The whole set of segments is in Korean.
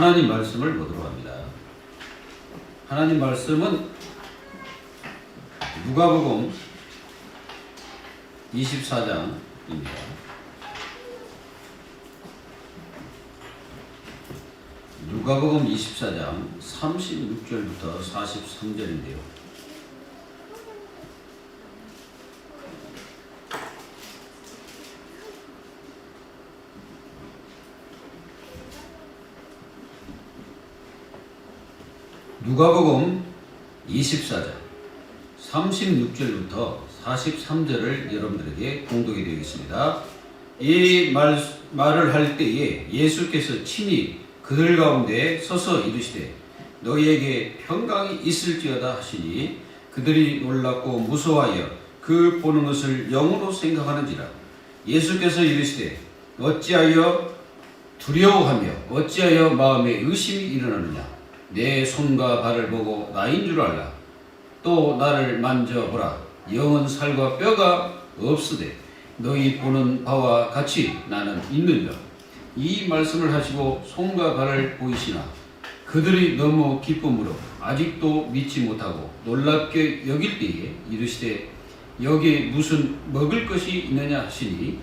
하나님 말씀을 보도록 합니다. 하나님 말씀은 누가복음 24장입니다. 누가복음 24장 36절부터 43절인데요. 누가복음 24장 36절부터 43절을 여러분들에게 공독해 드리겠습니다. 이 말을 할 때에 예수께서 친히 그들 가운데 서서 이르시되 너희에게 평강이 있을지어다 하시니 그들이 놀랍고 무서워하여 그 보는 것을 영으로 생각하는지라. 예수께서 이르시되 어찌하여 두려워하며 어찌하여 마음에 의심이 일어나느냐. 내 손과 발을 보고 나인 줄 알라. 또 나를 만져보라. 영은 살과 뼈가 없으되 너희 보는 바와 같이 나는 있느니라. 이 말씀을 하시고 손과 발을 보이시나 그들이 너무 기쁨으로 아직도 믿지 못하고 놀랍게 여길 때에 이르시되 여기 무슨 먹을 것이 있느냐 하시니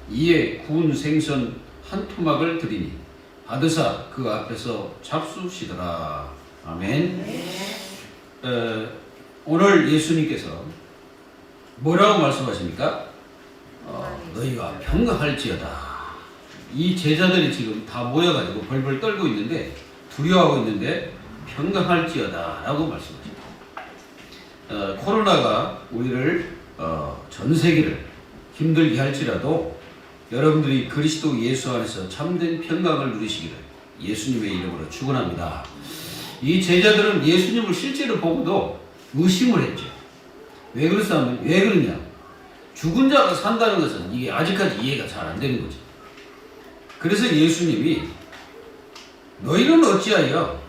이에 구운 생선 한 토막을 드리니 받으사 그 앞에서 잡수시더라. 아멘. 오늘 예수님께서 뭐라고 말씀하십니까? 너희가 평강할지어다. 이 제자들이 지금 다 모여가지고 벌벌 떨고 있는데 두려워하고 있는데 평강할지어다 라고 말씀하십니다. 코로나가 우리를 전 세계를 힘들게 할지라도 여러분들이 그리스도 예수 안에서 참된 평강을 누리시기를 예수님의 이름으로 축원합니다. 이 제자들은 예수님을 실제로 보고도 의심을 했죠. 왜 그러냐? 죽은 자가 산다는 것은 이게 아직까지 이해가 잘 안 되는 거죠. 그래서 예수님이 너희는 어찌하여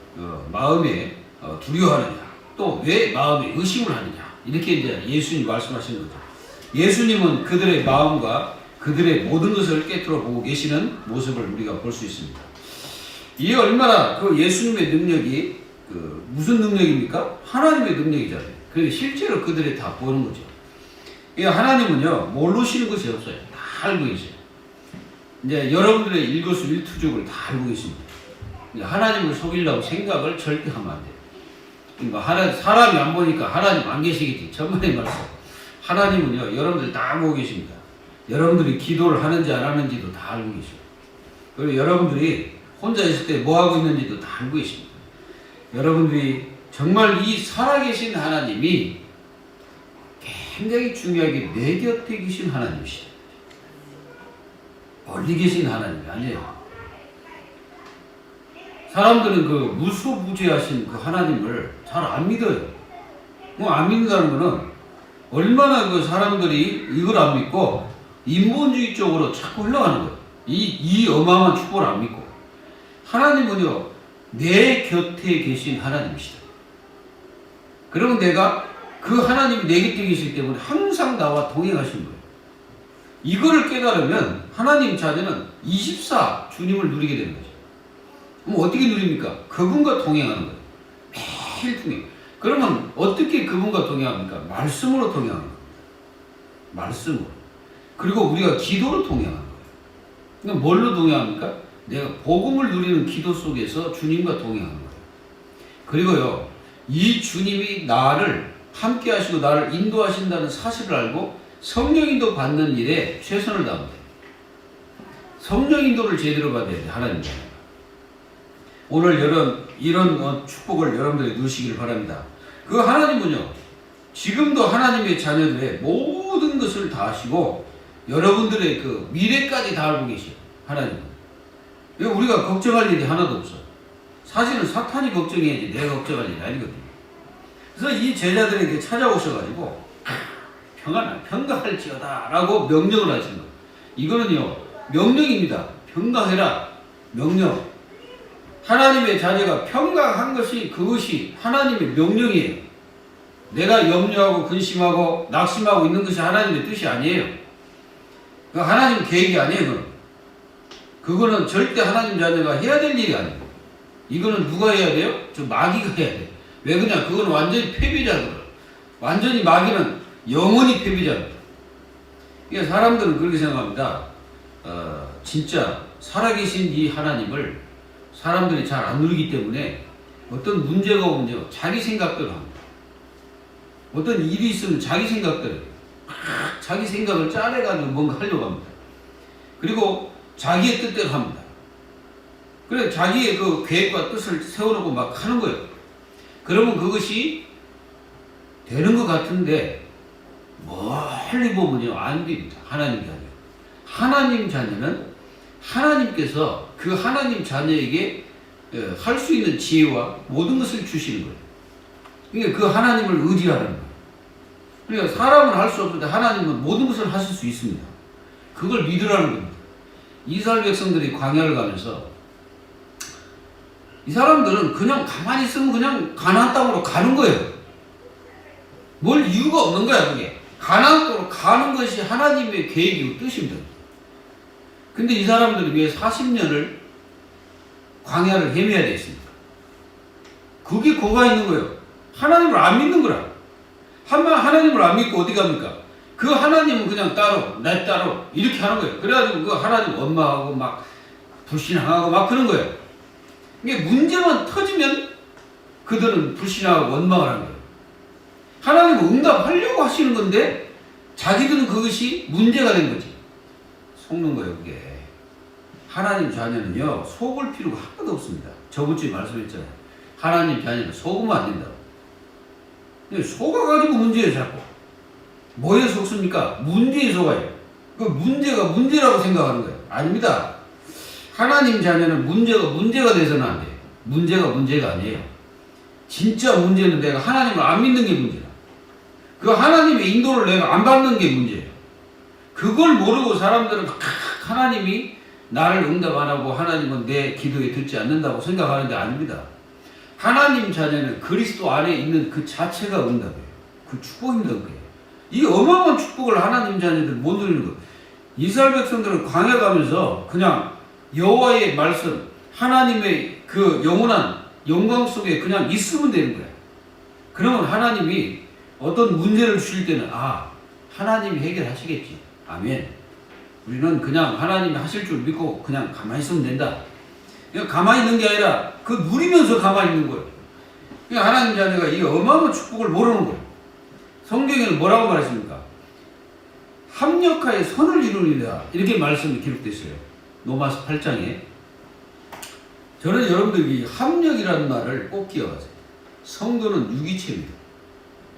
마음에 두려워하느냐, 또 왜 마음에 의심을 하느냐, 이렇게 이제 예수님이 말씀하시는 거죠. 예수님은 그들의 마음과 그들의 모든 것을 깨뜨려 보고 계시는 모습을 우리가 볼 수 있습니다. 이게 얼마나 그 예수님의 능력이 무슨 능력입니까? 하나님의 능력이잖아요. 그래서 실제로 그들이 다 보는 거죠. 하나님은요 모르시는 것이 없어요. 다 알고 계세요. 이제 여러분들의 일거수일투족을 다 알고 계십니다. 하나님을 속이려고 생각을 절대 하면 안 돼요. 그러니까 사람이 안 보니까 하나님 안 계시겠지. 전만의 말씀. 하나님은요 여러분들 다 보고 계십니다. 여러분들이 기도를 하는지 안 하는지도 다 알고 계십니다. 그리고 여러분들이 혼자 있을 때 뭐 하고 있는지도 다 알고 계십니다. 여러분들이 정말 이 살아계신 하나님이 굉장히 중요하게 내 곁에 계신 하나님이시다. 멀리 계신 하나님이 아니에요. 사람들은 그 무소부재하신 그 하나님을 잘 안 믿어요. 안 믿는다는 거는 얼마나 그 사람들이 이걸 안 믿고 인본주의 쪽으로 자꾸 흘러가는 거예요. 이 어마어마한 축복을 안 믿고. 하나님은요, 내 곁에 계신 하나님이시다. 그러면 내가 그 하나님이 내 곁에 계시기 때문에 항상 나와 동행하시는 거예요. 이거를 깨달으면 하나님 자녀는 24 주님을 누리게 되는 거죠. 그럼 어떻게 누립니까? 그분과 동행하는 거예요. 매일 동행. 그러면 어떻게 그분과 동행합니까? 말씀으로 동행하는 거예요. 말씀으로. 그리고 우리가 기도로 동행하는 거예요. 그러니까 뭘로 동행합니까? 내가 복음을 누리는 기도 속에서 주님과 동행하는 거예요. 그리고요, 이 주님이 나를 함께 하시고 나를 인도하신다는 사실을 알고 성령 인도 받는 일에 최선을 다하면 돼요. 성령 인도를 제대로 받아야 돼요. 하나님. 오늘 이런 축복을 여러분들이 누리시기를 바랍니다. 그 하나님은요, 지금도 하나님의 자녀들의 모든 것을 다 아시고 여러분들의 그 미래까지 다 알고 계셔요. 하나님은. 우리가 걱정할 일이 하나도 없어. 사실은 사탄이 걱정해야지 내가 걱정할 일이 아니거든요. 그래서 이 제자들에게 찾아오셔가지고 평강할지어다 라고 명령을 하시는 거예요. 이거는요 명령입니다. 평강해라. 명령. 하나님의 자녀가 평강한 것이 그것이 하나님의 명령이에요. 내가 염려하고 근심하고 낙심하고 있는 것이 하나님의 뜻이 아니에요. 그 하나님 계획이 아니에요. 그거는 절대 하나님 자녀가 해야 될 일이 아니에요. 이거는 누가 해야 돼요? 저 마귀가 해야 돼. 왜 그러냐? 그건 완전히 패배자거든. 완전히 마귀는 영원히 패배자거든. 그러니까 사람들은 그렇게 생각합니다. 진짜 살아계신 이 하나님을 사람들이 잘 안 누리기 때문에 어떤 문제가 오면요, 자기 생각대로 합니다. 어떤 일이 있으면 자기 생각대로, 자기 생각을 짜내가지고 뭔가 하려고 합니다. 그리고 자기의 뜻대로 합니다. 그래, 자기의 그 계획과 뜻을 세워놓고 막 하는 거예요. 그러면 그것이 되는 것 같은데, 멀리 보면요, 안 됩니다. 하나님 자녀. 하나님 자녀는 하나님께서 그 하나님 자녀에게 할 수 있는 지혜와 모든 것을 주시는 거예요. 그러니까 그 하나님을 의지하는 거예요. 그러니까 사람은 할 수 없는데 하나님은 모든 것을 하실 수 있습니다. 그걸 믿으라는 겁니다. 이스라엘 백성들이 광야를 가면서 이 사람들은 그냥 가만히 있으면 그냥 가나안 땅으로 가는 거예요. 뭘 이유가 없는 거야, 그게. 가나안 땅으로 가는 것이 하나님의 계획이고 뜻입니다. 근데 이 사람들이 왜 40년을 광야를 헤매야 됐습니까? 그게 고가 있는 거예요. 하나님을 안 믿는 거라. 하나님을 안 믿고 어디 갑니까? 그 하나님은 그냥 따로, 내 따로 이렇게 하는 거예요. 그래가지고 그 하나님 원망하고 막 불신하고 막 그런 거예요. 이게 문제만 터지면 그들은 불신하고 원망을 하는 거예요. 하나님은 응답하려고 하시는 건데 자기들은 그것이 문제가 된 거지. 속는 거예요, 그게. 하나님 자녀는요, 속을 필요가 하나도 없습니다. 저번 주에 말씀했잖아요. 하나님 자녀는 속으면 안 된다고. 속아가지고 문제예요, 자꾸. 뭐에 속습니까? 문제에 속아요. 그 문제가 문제라고 생각하는 거예요. 아닙니다. 하나님 자녀는 문제가 돼서는 안 돼요. 문제가 문제가 아니에요. 진짜 문제는 내가 하나님을 안 믿는 게 문제야. 그 하나님의 인도를 내가 안 받는 게 문제예요. 그걸 모르고 사람들은 하나님이 나를 응답 안 하고 하나님은 내 기도에 듣지 않는다고 생각하는데 아닙니다. 하나님 자녀는 그리스도 안에 있는 그 자체가 응답이에요. 그 축복입니다. 그게. 이 어마어마한 축복을 하나님 자녀들 못 누리는 거예요. 이스라엘 백성들은 광야 가면서 그냥 여호와의 말씀, 하나님의 그 영원한 영광 속에 그냥 있으면 되는 거예요. 그러면 하나님이 어떤 문제를 주실 때는 하나님이 해결하시겠지. 아멘. 우리는 그냥 하나님이 하실 줄 믿고 그냥 가만히 있으면 된다. 그냥 가만히 있는 게 아니라 그 누리면서 가만히 있는 거예요. 그러니까 하나님 자녀가 이 어마어마한 축복을 모르는 거예요. 성경에는 뭐라고 말했습니까? 합력하여 선을 이루리라 이렇게 말씀이 기록되어 있어요. 로마서 8장에. 저는 여러분들이 합력이라는 말을 꼭 기억하세요. 성도는 유기체입니다.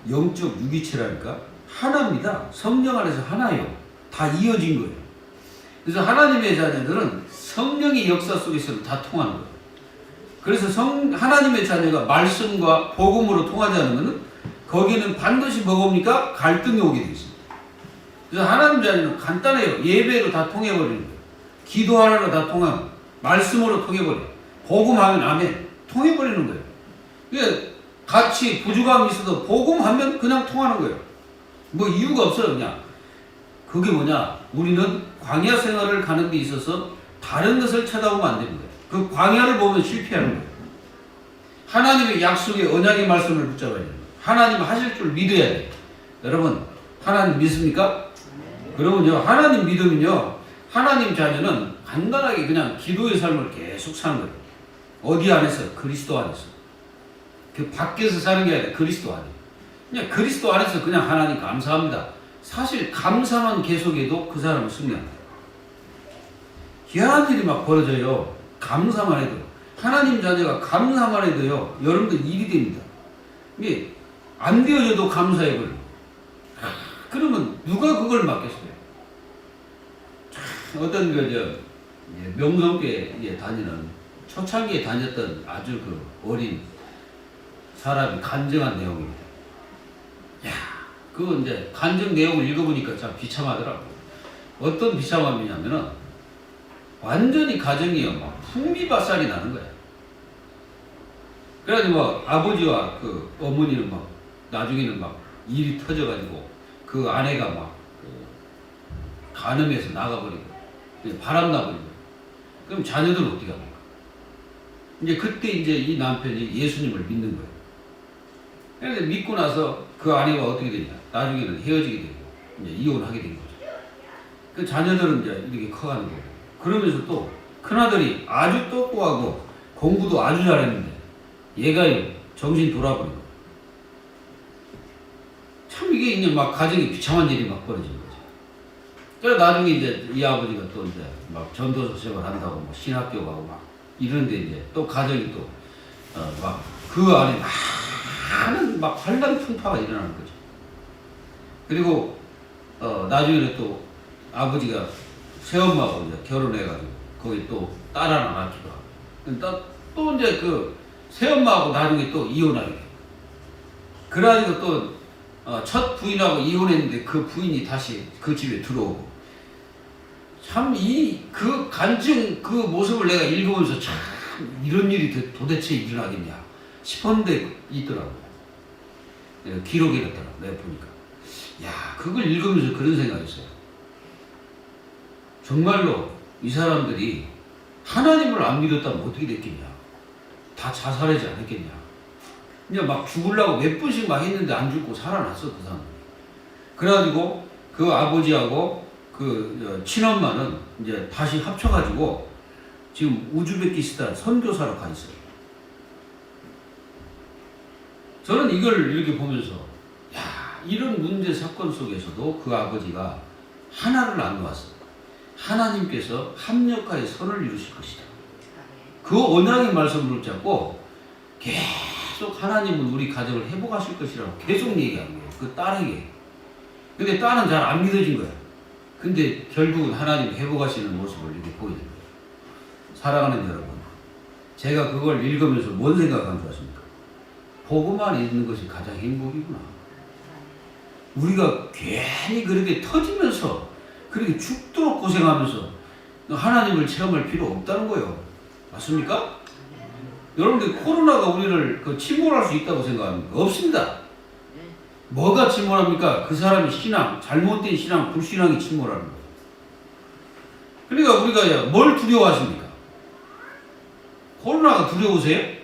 영적 유기체라니까 하나입니다. 성령 안에서 하나예요. 다 이어진 거예요. 그래서 하나님의 자녀들은 성령의 역사 속에서는 다 통하는 거예요. 그래서 하나님의 자녀가 말씀과 복음으로 통하지 않으면 거기는 반드시 뭐입니까? 갈등이 오게 되어 있습니다. 그래서 하나님 자녀는 간단해요. 예배로 다 통해버리는 거예요. 기도하라로 다 통하고 말씀으로 통해버려요. 복음하면 아멘. 통해버리는 거예요. 그러니까 같이 부족함이 있어도 복음하면 그냥 통하는 거예요. 뭐 이유가 없어요. 그냥. 그게 뭐냐? 우리는 광야 생활을 가는 데 있어서 다른 것을 쳐다보면 안 되는 거예요. 그 광야를 보면 실패하는 거예요. 하나님의 약속의 언약의 말씀을 붙잡아야 돼요. 하나님 하실 줄 믿어야 돼요. 여러분, 하나님 믿습니까? 그러면요, 하나님 믿으면요, 하나님 자녀는 간단하게 그냥 기도의 삶을 계속 사는 거예요. 어디 안에서? 그리스도 안에서. 그 밖에서 사는 게 아니라 그리스도 안에. 그냥 그리스도 안에서 그냥 하나님 감사합니다. 사실 감사만 계속해도 그 사람은 승리합니다. 희한한 일이 막 벌어져요. 감사만 해도. 하나님 자녀가 감사만 해도요, 여러분들 일이 됩니다. 이게 안 되어져도 감사해버려요. 그러면 누가 그걸 맡겠어요? 어떤 명성교에 다니는 초창기에 다녔던 아주 그 어린 사람이 간증한 내용입니다. 그거 이제 간증 내용을 읽어보니까 참 비참하더라고. 어떤 비참함이냐면은 완전히 가정이요, 막 풍비박산이 나는 거야. 그래가지고 뭐 아버지와 그 어머니는 막 나중에는 막 일이 터져가지고 그 아내가 막 간음해서 나가버리고 바람나버리고. 그럼 자녀들은 어떻게 합니까? 이제 그때 이제 이 남편이 예수님을 믿는 거예요. 그런데 믿고 나서 그 아내가 어떻게 되냐? 나중에는 헤어지게 되고 이제 이혼하게 된 거죠. 그 자녀들은 이제 이렇게 커가는 거고. 그러면서 또 큰아들이 아주 똑똑하고 공부도 아주 잘했는데 얘가 정신 돌아버린 거예요. 참 이게 이제 막 가정에 비참한 일이 막 벌어지는 거죠. 그래서 나중에 이제 이 아버지가 또 이제 막 전도서 생활한다고 뭐 신학교 가고 막 이런데 이제 또 가정이 또 막 그 안에 많은 막 환란 풍파가 일어나는 거죠. 그리고 나중에는 또 아버지가 새엄마하고 이제 결혼해가지고 거기 또 딸 하나 낳기도 하고 또 이제 그 새엄마하고 나중에 또 이혼하게 돼요. 그래가지고 또 첫 부인하고 이혼했는데 그 부인이 다시 그 집에 들어오고 참 그 간증 그 모습을 내가 읽으면서 참 이런 일이 도대체 일어나겠냐 싶었는데 있더라고요. 기록이 났더라고요. 내가 보니까. 야, 그걸 읽으면서 그런 생각이 있어요. 정말로 이 사람들이 하나님을 안 믿었다면 어떻게 됐겠냐. 다 자살하지 않았겠냐. 이제 막 죽으려고 몇 번씩 막 했는데 안 죽고 살아났어, 그 사람. 그래가지고 그 아버지하고 그 친엄마는 이제 다시 합쳐가지고 지금 우즈베키스탄 선교사로 가 있어요. 저는 이걸 이렇게 보면서, 야, 이런 문제 사건 속에서도 그 아버지가 하나를 안 놓았어. 하나님께서 합력하여 선을 이루실 것이다. 그 언약의 말씀을 붙잡고 계속 하나님은 우리 가정을 회복하실 것이라고 계속 얘기하는 거예요. 그 딸에게. 근데 딸은 잘 안 믿어진 거야. 근데 결국은 하나님 회복하시는 모습을 이렇게 보이는 거예요. 사랑하는 여러분, 제가 그걸 읽으면서 뭔 생각한 줄 아십니까? 복음만 있는 것이 가장 행복이구나. 우리가 괜히 그렇게 터지면서 그렇게 죽도록 고생하면서 하나님을 체험할 필요 없다는 거예요. 맞습니까? 여러분들 코로나가 우리를 침몰할 수 있다고 생각합니까? 없습니다. 뭐가 침몰합니까? 그 사람의 신앙, 잘못된 신앙, 불신앙이 침몰하는 거예요. 그러니까 우리가 뭘 두려워하십니까? 코로나가 두려우세요?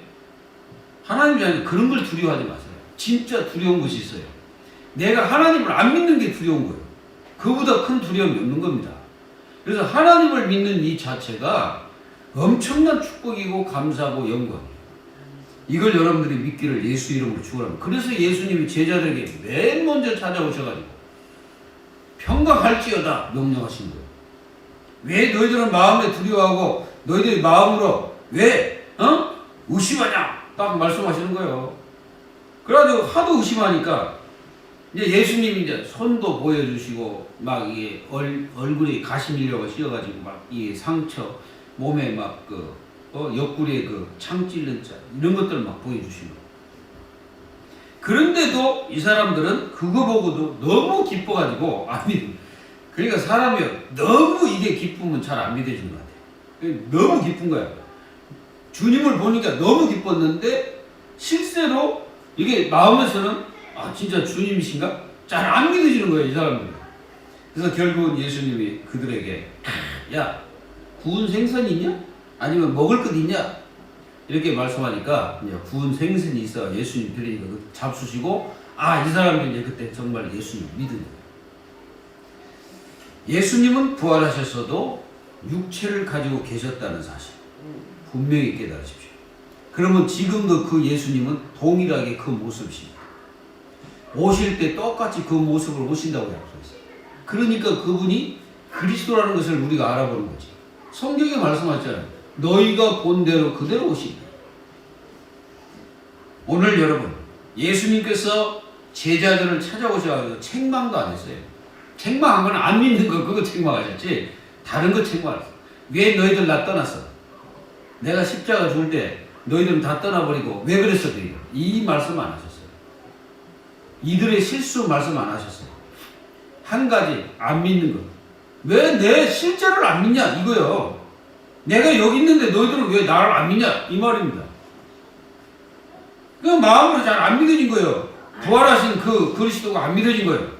하나님이 아니라 그런 걸 두려워하지 마세요. 진짜 두려운 것이 있어요. 내가 하나님을 안 믿는 게 두려운 거예요. 그보다 큰 두려움이 없는 겁니다. 그래서 하나님을 믿는 이 자체가 엄청난 축복이고 감사하고 영광이에요. 이걸 여러분들이 믿기를 예수 이름으로 축원합니다. 그래서 예수님이 제자들에게 맨 먼저 찾아오셔가지고 평강할지어다 명령하신 거예요. 왜 너희들은 마음에 두려워하고 너희들이 마음으로 왜 의심하냐 딱 말씀하시는 거예요. 그래가지고 하도 의심하니까 이제 예수님이 이제 손도 보여주시고 막 이게 얼굴에 가시 밀려가 씌어가지고 막 이 상처 몸에 막 옆구리에 그 창 찔른 자 이런 것들을 막 보여주시고 그런데도 이 사람들은 그거 보고도 너무 기뻐가지고 그러니까 사람이 너무 이게 기쁘면 잘 안 믿어지는 것 같아요. 너무 기쁜 거야. 주님을 보니까 너무 기뻤는데 실제로 이게 마음에서는 진짜 주님이신가? 잘 안 믿어지는 거예요, 이 사람들이. 그래서 결국은 예수님이 그들에게 야, 구운 생선이 있냐? 아니면 먹을 것 있냐? 이렇게 말씀하니까 이제 구운 생선이 있어 예수님 드리니까 잡수시고 이 사람들이 이제 그때 정말 예수님 믿은 거예요. 예수님은 부활하셨어도 육체를 가지고 계셨다는 사실 분명히 깨달으십시오. 그러면 지금도 그 예수님은 동일하게 그 모습이십니다. 오실 때 똑같이 그 모습을 오신다고 약속했어요. 그러니까 그분이 그리스도라는 것을 우리가 알아보는 거지. 성경에 말씀하셨잖아요. 너희가 본 대로 그대로 오신다. 오늘 여러분 예수님께서 제자들을 찾아오셔서 책망도 안 했어요. 책망한 건 안 믿는 거 그거 책망하셨지 다른 거 책망했어요. 왜 너희들 나 떠났어? 내가 십자가 죽을 때 너희들은 다 떠나버리고 왜 그랬어? 이 말씀 안 하셨어요. 이들의 실수 말씀 안 하셨어요. 한 가지 안 믿는 거. 왜 내 실제를 안 믿냐 이거요. 내가 여기 있는데 너희들은 왜 나를 안 믿냐 이 말입니다. 그 마음으로 잘 안 믿어진 거예요. 부활하신 그 그리스도가 안 믿어진 거예요.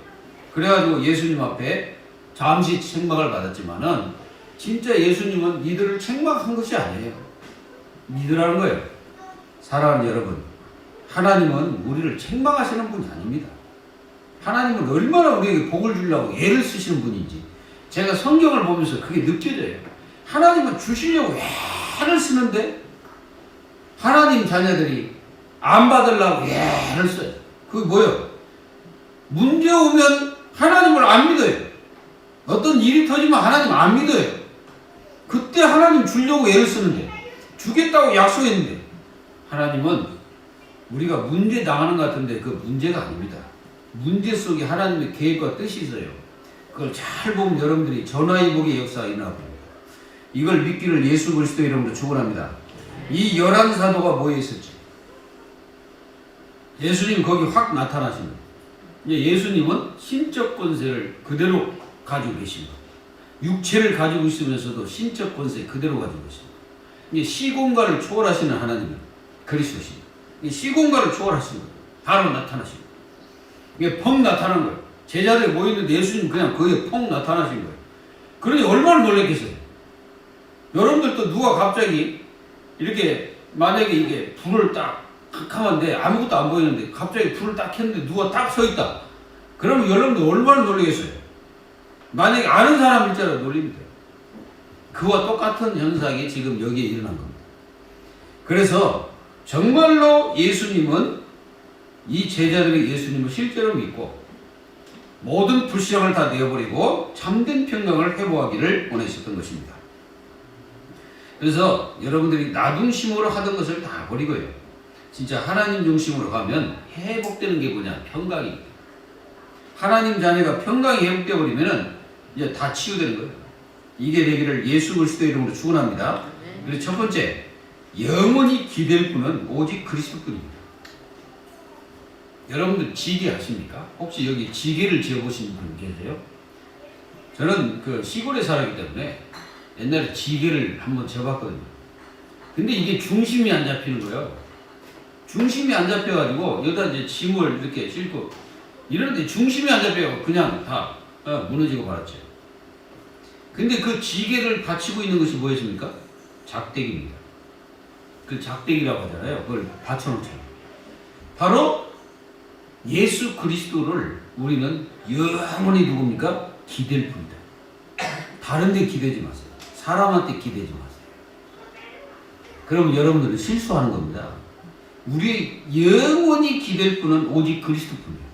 그래가지고 예수님 앞에 잠시 책망을 받았지만은 진짜 예수님은 이들을 책망한 것이 아니에요. 믿으라는 거예요. 사랑하는 여러분, 하나님은 우리를 책망하시는 분이 아닙니다. 하나님은 얼마나 우리에게 복을 주려고 애를 쓰시는 분인지 제가 성경을 보면서 그게 느껴져요. 하나님은 주시려고 애를 쓰는데 하나님 자녀들이 안 받으려고 애를 써요. 그게 뭐예요? 문제 오면 하나님을 안 믿어요. 어떤 일이 터지면 하나님 안 믿어요. 그때 하나님 주려고 애를 쓰는데, 주겠다고 약속했는데, 하나님은 우리가 문제 당하는 것 같은데 그 문제가 아닙니다. 문제 속에 하나님의 계획과 뜻이 있어요. 그걸 잘 보면 여러분들이 전화위복의 역사가 일어납니다. 이걸 믿기를 예수 그리스도 이름으로 축원합니다. 이 11사도가 뭐에 있었지? 예수님 거기 확 나타나신 거예요. 예수님은 신적 권세를 그대로 가지고 계신 거예요. 육체를 가지고 있으면서도 신적 권세 그대로 가지고 계십니다. 시공간을 초월하시는 하나님은 그리스도십니다. 시공간을 초월하신 거예요. 바로 나타나신 거예요. 이게 펑 나타난 거예요. 제자들이 모였는데 예수님 그냥 거기에 펑 나타나신 거예요. 그러니 얼마나 놀랬겠어요. 여러분들도 누가 갑자기 이렇게 만약에 이게 불을 딱 캄캄한데 아무것도 안 보이는데 갑자기 불을 딱 켰는데 누가 딱 서 있다. 그러면 여러분들 얼마나 놀라겠어요. 만약에 아는 사람일지라도 놀립니다. 그와 똑같은 현상이 지금 여기에 일어난 겁니다. 그래서 정말로 예수님은 이 제자들이 예수님을 실제로 믿고 모든 불신앙을 다 내어버리고 참된 평강을 회복하기를 원하셨던 것입니다. 그래서 여러분들이 나중심으로 하던 것을 다 버리고요. 진짜 하나님 중심으로 가면 회복되는 게 뭐냐? 평강입니다. 하나님 자녀가 평강이 회복되어 버리면은 이제 다 치유되는 거예요. 이게 되기를 예수 그리스도 이름으로 축원합니다. 그리고 첫 번째, 영원히 기댈 분은 오직 그리스도뿐입니다. 여러분들 지게 아십니까? 혹시 여기 지게를 지어보신 분 계세요? 저는 그 시골에 살았기 때문에 옛날에 지게를 한번 지어봤거든요. 근데 이게 중심이 안 잡히는 거예요. 중심이 안 잡혀가지고 여기다 이제 짐을 이렇게 싣고 이러는데 중심이 안 잡혀가지고 그냥 다 무너지고 말았죠. 근데 그 지게를 받치고 있는 것이 뭐였습니까? 작대기입니다. 그 작대기라고 하잖아요. 그걸 받쳐놓잖아요. 바로 예수 그리스도를 우리는 영원히 누굽니까? 기댈 뿐이다. 다른 데 기대지 마세요. 사람한테 기대지 마세요. 그러면 여러분들은 실수하는 겁니다. 우리 영원히 기댈 분은 오직 그리스도뿐이에요.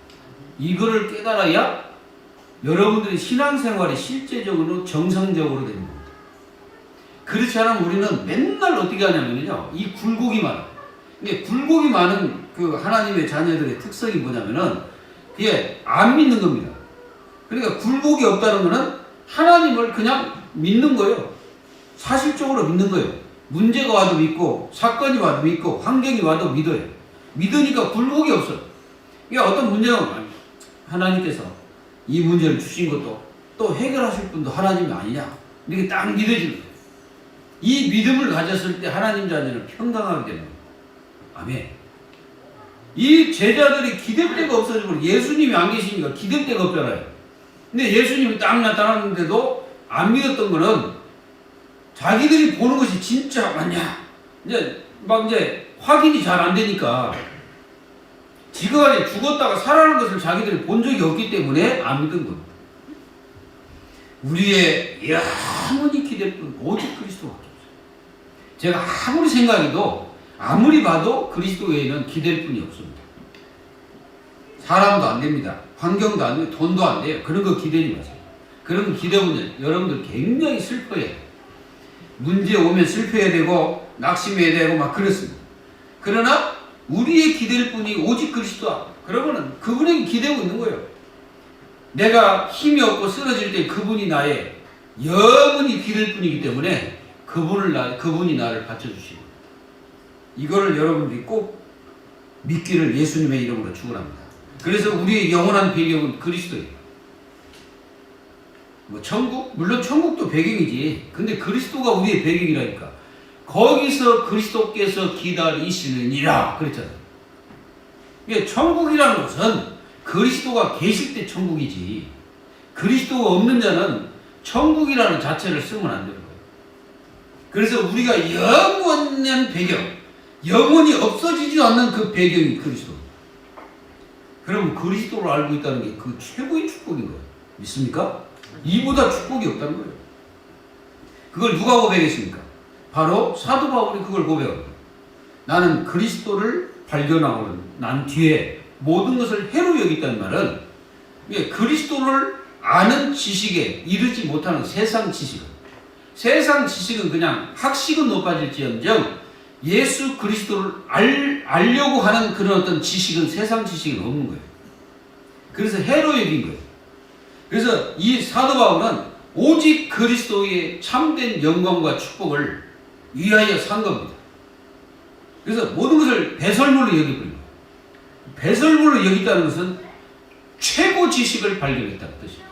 이거를 깨달아야 여러분들의 신앙생활이 실제적으로 정상적으로 되는 겁니다. 그렇지 않으면 우리는 맨날 어떻게 하냐면요, 이 굴곡이 많아요. 근데 굴곡이 많은 그 하나님의 자녀들의 특성이 뭐냐면은 그게 안 믿는 겁니다. 그러니까 굴곡이 없다는 거는 하나님을 그냥 믿는 거예요. 사실적으로 믿는 거예요. 문제가 와도 믿고 사건이 와도 믿고 환경이 와도 믿어요. 믿으니까 굴곡이 없어요. 그러니까 어떤 문제가 하나님께서 이 문제를 주신 것도 또 해결하실 분도 하나님이 아니냐 이렇게 딱 믿어지는 거예요. 이 믿음을 가졌을 때 하나님 자녀는 평강하게 되는 거예요. 아멘. 이 제자들이 기댈 데가 없어지고 예수님이 안 계시니까 기댈 데가 없잖아요. 근데 예수님이 딱 나타났는데도 안 믿었던 거는 자기들이 보는 것이 진짜 맞냐 이제 확인이 잘 안 되니까 지금까지 죽었다가 살아나는 것을 자기들이 본 적이 없기 때문에 안 믿은 겁니다. 우리의 영원히 기댈 분 오직 그리스도밖에 없어요. 제가 아무리 생각해도 아무리 봐도 그리스도 외에는 기댈 분이 없습니다. 사람도 안 됩니다. 환경도 안 돼요. 돈도 안 돼요. 그런 거 기대지 마세요. 그런 거 기대보면 여러분들 굉장히 슬퍼해요. 문제 오면 슬퍼해야 되고 낙심해야 되고 막 그렇습니다. 그러나 우리의 기댈 분이 오직 그리스도야. 그러면은 그분에게 기대고 있는 거예요. 내가 힘이 없고 쓰러질 때 그분이 나의 영원히 기댈 분이기 때문에 그분이 나를 받쳐주시고 이거를 여러분들이 꼭 믿기를 예수님의 이름으로 축원합니다. 그래서 우리의 영원한 배경은 그리스도예요. 뭐 천국? 물론 천국도 배경이지. 근데 그리스도가 우리의 배경이라니까. 거기서 그리스도께서 기다리시느니라 그랬잖아요. 이게 천국이라는 것은 그리스도가 계실 때 천국이지. 그리스도가 없는 자는 천국이라는 자체를 쓰면 안 되는 거예요. 그래서 우리가 영원한 배경, 영원히 없어지지 않는 그 배경이 그리스도. 그러면 그리스도를 알고 있다는 게 그 최고의 축복인 거예요. 믿습니까? 이보다 축복이 없다는 거예요. 그걸 누가 고백했습니까? 바로 사도 바울이 그걸 고백합니다. 나는 그리스도를 발견하고 난 뒤에 모든 것을 해로 여겼다는 말은 그리스도를 아는 지식에 이르지 못하는 세상 지식은 그냥 학식은 높아질지언정 예수 그리스도를 알려고 하는 그런 어떤 지식은 세상 지식은 없는 거예요. 그래서 해로 여긴 거예요. 그래서 이 사도 바울은 오직 그리스도의 참된 영광과 축복을 위하여 산 겁니다. 그래서 모든 것을 배설물로 여겨버린 거예요. 배설물로 여겼다는 것은 최고 지식을 발견했다는 뜻입니다.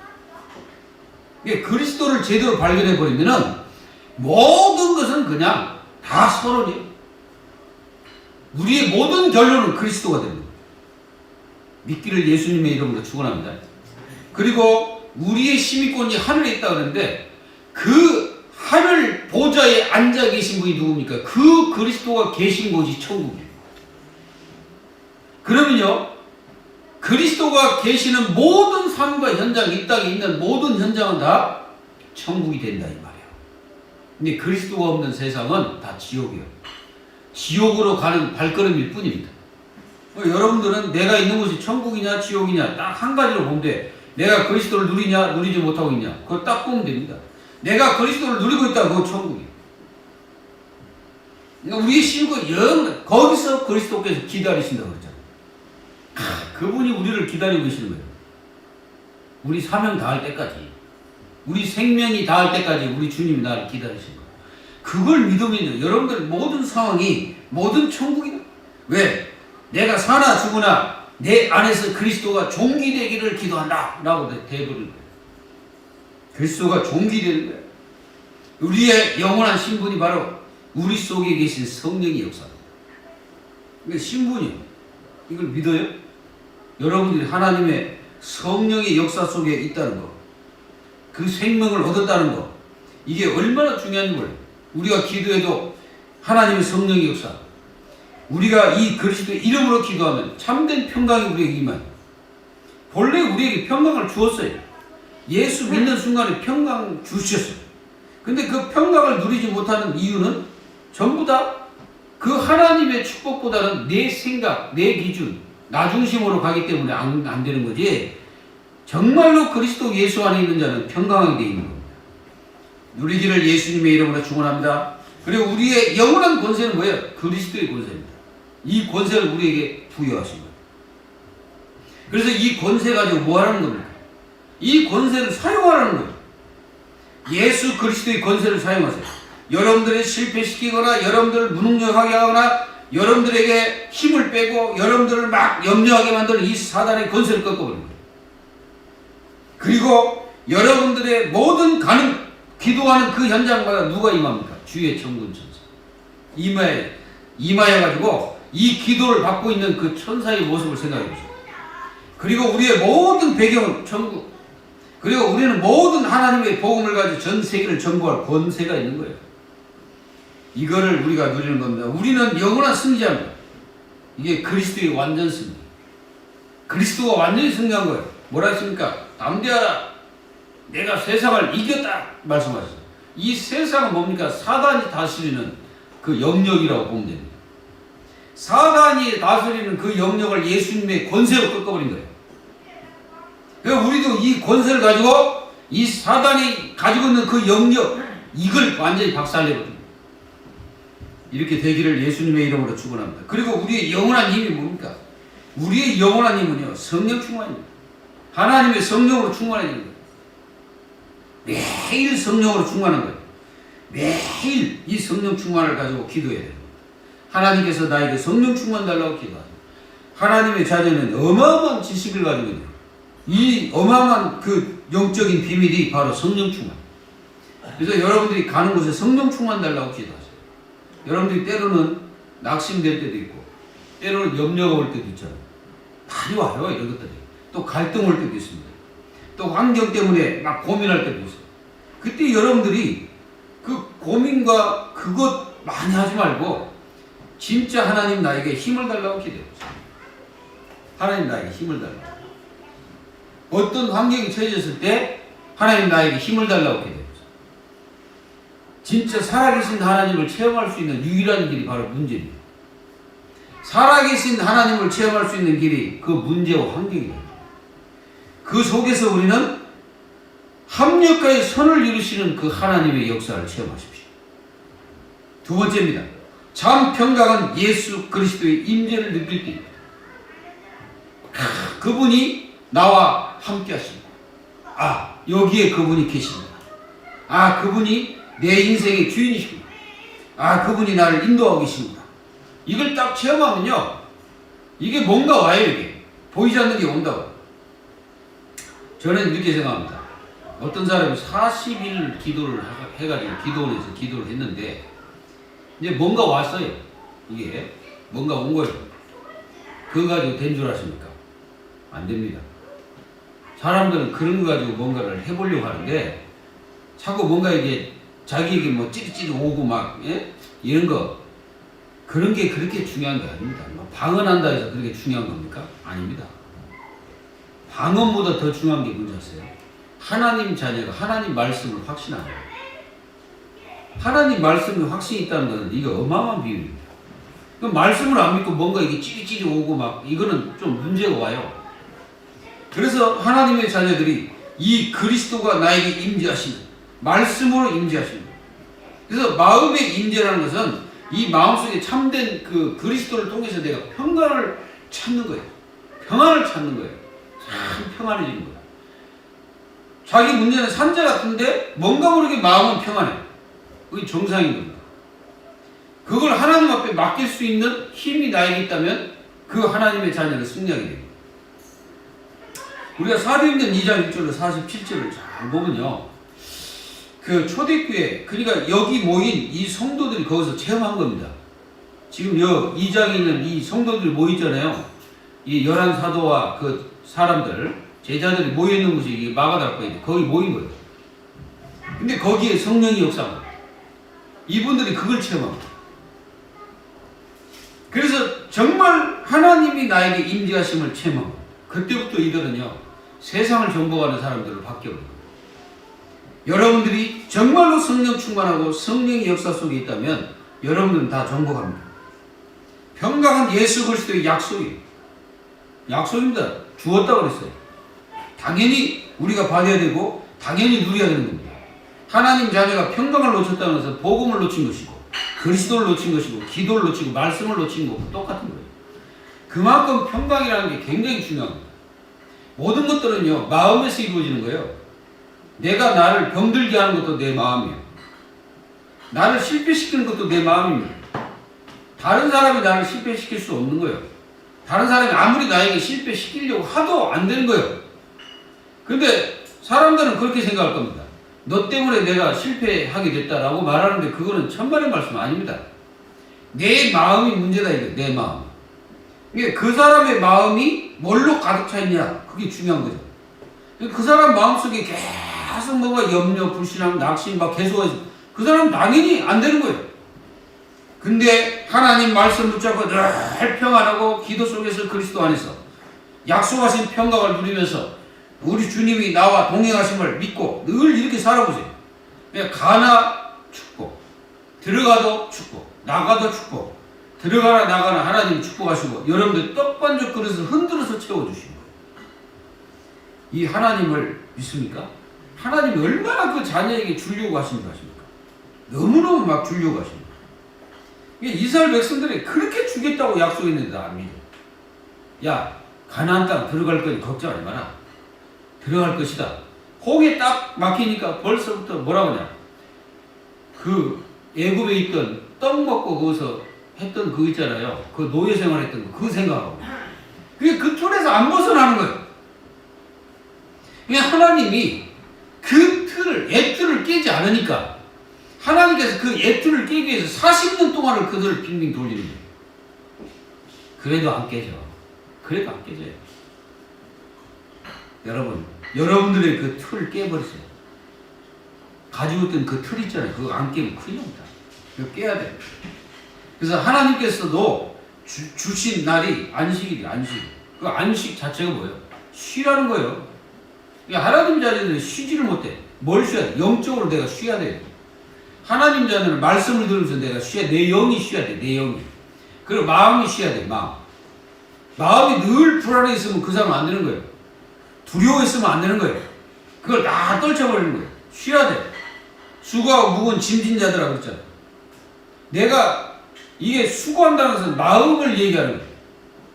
그리스도를 제대로 발견해버리면은 모든 것은 그냥 다 서론이에요. 우리의 모든 결론은 그리스도가 됩니다. 믿기를 예수님의 이름으로 축원합니다. 그리고 우리의 시민권이 하늘에 있다고 하는데 그 하늘 보좌에 앉아 계신 분이 누굽니까? 그 그리스도가 계신 곳이 천국이에요. 그러면요, 그리스도가 계시는 모든 삶과 현장, 이 땅에 있는 모든 현장은 다 천국이 된다 이 말이에요. 근데 그리스도가 없는 세상은 다 지옥이에요. 지옥으로 가는 발걸음일 뿐입니다. 여러분들은 내가 있는 곳이 천국이냐 지옥이냐 딱 한 가지로 보면 돼. 내가 그리스도를 누리냐 누리지 못하고 있냐 그거 딱 보면 됩니다. 내가 그리스도를 누리고 있다 그거 천국이에요. 그러니까 우리의 신고 영 거기서 그리스도께서 기다리신다고 그랬잖아요. 그분이 우리를 기다리고 계시는 거예요. 우리 사명 다할 때까지, 우리 생명이 다할 때까지 우리 주님이 나를 기다리시는 거예요. 그걸 믿으면요, 여러분들 모든 상황이 모든 천국이다. 왜? 내가 사나 죽으나 내 안에서 그리스도가 종기되기를 기도한다 라고 대부르는 거예요. 그리스도가 종기되는 거예요. 우리의 영원한 신분이 바로 우리 속에 계신 성령의 역사입니다. 그러니까 신분이요, 이걸 믿어요? 여러분들이 하나님의 성령의 역사 속에 있다는 거, 그 생명을 얻었다는 거, 이게 얼마나 중요한 거예요. 우리가 기도해도 하나님의 성령의 역사, 우리가 이 그리스도의 이름으로 기도하면 참된 평강이 우리에게 임해요. 본래 우리에게 평강을 주었어요. 예수 믿는 순간에 평강 주셨어요. 근데 그 평강을 누리지 못하는 이유는 전부 다 그 하나님의 축복보다는 내 생각, 내 기준, 나 중심으로 가기 때문에 안 되는 거지. 정말로 그리스도 예수 안에 있는 자는 평강하게 되어 있는 겁니다. 누리기를 예수님의 이름으로 축원합니다. 그리고 우리의 영원한 권세는 뭐예요? 그리스도의 권세입니다. 이 권세를 우리에게 부여하신 거예요. 그래서 이 권세 가지고 뭐 하라는 겁니까? 이 권세를 사용하라는 거예요. 예수 그리스도의 권세를 사용하세요. 여러분들을 실패시키거나 여러분들을 무능력하게 하거나 여러분들에게 힘을 빼고 여러분들을 막 염려하게 만드는 이 사단의 권세를 꺾어버리는 거예요. 그리고 여러분들의 모든 기도하는 그 현장마다 누가 임합니까? 주의 천군 천사. 임하여가지고 이 기도를 받고 있는 그 천사의 모습을 생각해 보세요. 그리고 우리의 모든 배경은 천국. 그리고 우리는 모든 하나님의 복음을 가지고 전 세계를 정복할 권세가 있는 거예요. 이거를 우리가 누리는 겁니다. 우리는 영원한 승리자입니다. 이게 그리스도의 완전 승리. 그리스도가 완전히 승리한 거예요. 뭐라 했습니까? 담대하라. 내가 세상을 이겼다 말씀하셨어요. 이 세상은 뭡니까? 사단이 다스리는 그 영역이라고 보면 됩니다. 사단이 다스리는 그 영역을 예수님의 권세로 꺾어버린 거예요. 그래서 우리도 이 권세를 가지고 이 사단이 가지고 있는 그 영역, 이걸 완전히 박살내버립니다. 이렇게 되기를 예수님의 이름으로 축원합니다. 그리고 우리의 영원한 힘이 뭡니까? 우리의 영원한 힘은요, 성령 충만입니다. 하나님의 성령으로 충만해지는 거예요. 매일 성령으로 충만한 거예요. 매일 이 성령 충만을 가지고 기도해야 돼요. 하나님께서 나에게 성령 충만 달라고 기도하죠. 하나님의 자녀는 어마어마한 지식을 가지고 있는 이 어마어마한 그 영적인 비밀이 바로 성령 충만. 그래서 여러분들이 가는 곳에 성령 충만 달라고 기도하세요. 여러분들이 때로는 낙심될 때도 있고 때로는 염려가 올 때도 있잖아요. 많이 와요, 이런 것들이. 또 갈등 올 때도 있습니다. 또 환경 때문에 막 고민할 때도 있어요. 그때 여러분들이 그 고민과 그것 많이 하지 말고 진짜 하나님 나에게 힘을 달라고 기도해보세요. 하나님 나에게 힘을 달라고. 어떤 환경이 처해졌을 때 하나님 나에게 힘을 달라고 기도해보세요. 진짜 살아계신 하나님을 체험할 수 있는 유일한 길이 바로 문제입니다. 살아계신 하나님을 체험할 수 있는 길이 그 문제와 환경이에요. 그 속에서 우리는 합력하여 선을 이루시는 그 하나님의 역사를 체험하십시오. 두 번째입니다. 참 평강은 예수 그리스도의 임재를 느낄 때입니다. 그분이 나와 함께 하십니다. 여기에 그분이 계십니다. 그분이 내 인생의 주인이십니다. 그분이 나를 인도하고 계십니다. 이걸 딱 체험하면요, 이게 뭔가 와요. 이게 보이지 않는 게 온다고. 저는 이렇게 생각합니다. 어떤 사람이 40일 기도를 해가지고 기도원에서 기도를 했는데 이제 뭔가 왔어요. 이게 뭔가 온 거예요. 그거 가지고 된 줄 아십니까? 안 됩니다. 사람들은 그런 거 가지고 뭔가를 해보려고 하는데 자꾸 뭔가 이게 자기에게 뭐 찌릿찌릿 오고 막 이런 거, 그런 게 그렇게 중요한 게 아닙니다. 방언한다 해서 그렇게 중요한 겁니까? 아닙니다. 방언보다 더 중요한 게 뭔지 아세요? 하나님 자녀가 하나님 말씀을 확신하는 거예요. 하나님 말씀에 확신이 있다는 것은 이게 어마어마한 비밀입니다. 그 말씀을 안 믿고 뭔가 이게 찌릿찌릿 오고 막 이거는 좀 문제가 와요. 그래서 하나님의 자녀들이 이 그리스도가 나에게 임재하시는 말씀으로 임재하시는 거예요. 그래서 마음의 임재라는 것은 이 마음속에 참된 그 그리스도를 통해서 내가 평강을 찾는 거예요. 평안을 찾는 거예요. 참 평안해지는 거예요. 자기 문제는 산자 같은데 뭔가 모르게 마음은 평안해요. 그게 정상인 겁니다. 그걸 하나님 앞에 맡길 수 있는 힘이 나에게 있다면 그 하나님의 자녀는 승리하게 됩니다. 우리가 사도행전 2장 1절로 47절을 잘 보면요, 그 초대교회, 그러니까 여기 모인 이 성도들이 거기서 체험한 겁니다. 지금 2장에 있는 이 성도들이 모였잖아요. 이 11사도와 그 사람들, 제자들이 모여있는 곳이 마가다락방인데 거기 모인 거예요. 근데 거기에 성령이 역사합니다. 이분들이 그걸 체험합니다. 그래서 정말 하나님이 나에게 임재하심을 체험합니다. 그때부터 이들은요, 세상을 정복하는 사람들을 바뀌어버립니다. 여러분들이 정말로 성령 충만하고 성령의 역사 속에 있다면 여러분들은 다 정복합니다. 평강은 예수 그리스도의 약속이에요. 약속입니다. 주었다고 그랬어요. 당연히 우리가 받아야 되고 당연히 누려야 되는 겁니다. 하나님 자녀가 평강을 놓쳤다는 것은 복음을 놓친 것이고 그리스도를 놓친 것이고 기도를 놓치고 말씀을 놓친 것과 똑같은 거예요. 그만큼 평강이라는 게 굉장히 중요합니다. 모든 것들은요, 마음에서 이루어지는 거예요. 내가 나를 병들게 하는 것도 내 마음이에요. 나를 실패시키는 것도 내 마음입니다. 다른 사람이 나를 실패시킬 수 없는 거예요. 다른 사람이 아무리 나에게 실패시키려고 하도 안 되는 거예요. 근데 사람들은 그렇게 생각할 겁니다. 너 때문에 내가 실패하게 됐다라고 말하는데 그거는 천만의 말씀 아닙니다. 내 마음이 문제다 이거. 내 마음. 이게 그 사람의 마음이 뭘로 가득 차 있냐, 그게 중요한 거죠. 그 사람 마음속에 계속 뭔가 염려, 불신앙, 낙심 막 계속해서 그 사람은 당연히 안 되는 거예요. 근데 하나님 말씀 붙잡고 늘 평안하고 기도 속에서 그리스도 안에서 약속하신 평강을 누리면서 우리 주님이 나와 동행하심을 믿고 늘 이렇게 살아보세요. 그냥 가나 축복, 들어가도 축복, 나가도 축복, 들어가나 나가나 하나님 축복하시고 여러분들 떡반죽 그릇을 흔들어서 채워주시는 거예요. 이 하나님을 믿습니까? 하나님이 얼마나 그 자녀에게 주려고 하시는 거 아십니까? 너무너무 막 주려고 하십니다. 이스라엘 백성들이 그렇게 주겠다고 약속했는데 안 믿어. 야, 가나안 땅 들어갈 거니 걱정하지 마라. 들어갈 것이다. 홍에 딱 막히니까 벌써부터 뭐라고 하냐. 그 애굽에 있던 떡 먹고 거기서 했던 그거 있잖아요. 그 노예 생활했던 거, 그거 생각하고. 그게 그 틀에서 안 벗어나는 거예요. 그냥 하나님이 그 틀을, 애틀을 깨지 않으니까 하나님께서 그 애틀을 깨기 위해서 40년 동안을 그들을 빙빙 돌리는 거예요. 그래도 안 깨져. 그래도 안 깨져요. 여러분, 여러분들의 그 틀을 깨버리세요. 가지고 있던 그 틀 있잖아요. 그거 안 깨면 큰일 납니다. 이거 깨야 돼. 그래서 하나님께서도 주신 날이 안식일이에요. 안식. 그 안식 자체가 뭐예요? 쉬라는 거예요. 하나님 자녀들은 쉬지를 못해. 뭘 쉬어야 돼? 영적으로 내가 쉬어야 돼. 하나님 자녀는 말씀을 들으면서 내가 쉬어야 돼. 내 영이 쉬어야 돼. 내 영이. 그리고 마음이 쉬어야 돼. 마음이 늘 불안해 있으면 그 사람 안 되는 거예요. 두려워 있으면 안 되는 거예요. 그걸 다 떨쳐버리는 거예요. 쉬어야 돼. 수고하고 무거운 짐진 자들아 그랬잖아. 내가 이게 수고한다는 것은 마음을 얘기하는 거예요.